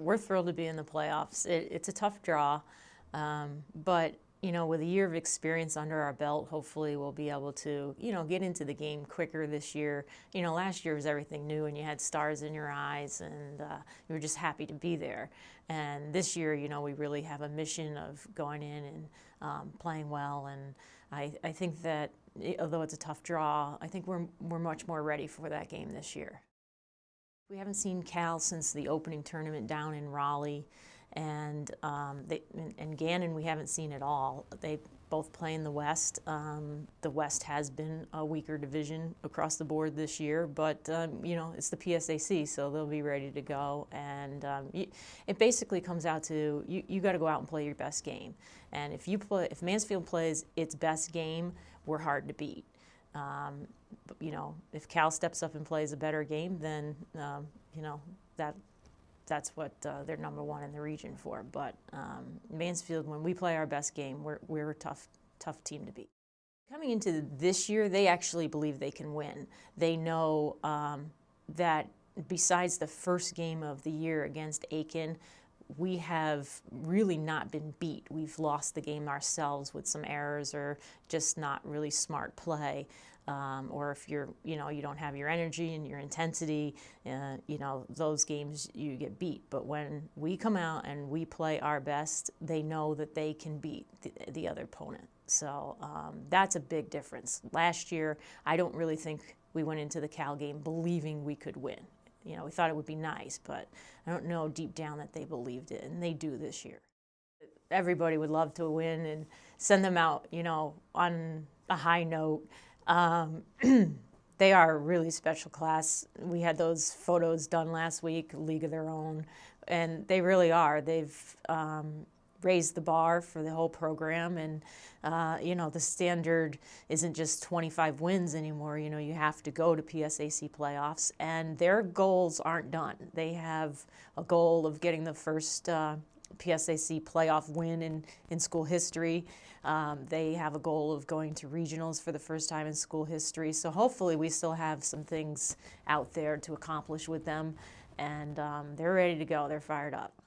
we're thrilled to be in the playoffs. It's a tough draw, but you know, with a year of experience under our belt, hopefully we'll be able to, you know, get into the game quicker this year. You know, last year was everything new and you had stars in your eyes and you were just happy to be there. And this year, you know, we really have a mission of going in and playing well. And I think that although it's a tough draw, I think we're much more ready for that game this year. We haven't seen Cal since the opening tournament down in Raleigh, and Gannon we haven't seen at all. They both play in the West. The West has been a weaker division across the board this year, but you know, it's the PSAC, so they'll be ready to go. And it basically comes out to you got to go out and play your best game. And if Mansfield plays its best game, we're hard to beat. You know, if Cal steps up and plays a better game, then you know, that's what they're #1 in the region for. But Mansfield, when we play our best game, we're a tough team to beat. Coming into this year, they actually believe they can win. They know that besides the first game of the year against Aiken, we have really not been beat. We've lost the game ourselves with some errors or just not really smart play. Or if you don't have your energy and your intensity, you know, those games you get beat. But when we come out and we play our best, they know that they can beat the other opponent. So that's a big difference. Last year, I don't really think we went into the Cal game believing we could win. You know, we thought it would be nice, but I don't know deep down that they believed it, and they do this year. Everybody would love to win and send them out, you know, on a high note. They are a really special class. We had those photos done last week, League of Their Own, and they really are. They've raised the bar for the whole program, and you know, the standard isn't just 25 wins anymore. You know, you have to go to PSAC playoffs, and their goals aren't done. They have a goal of getting the first PSAC playoff win in school history. They have a goal of going to regionals for the first time in school history. So hopefully we still have some things out there to accomplish with them, and they're ready to go. They're fired up.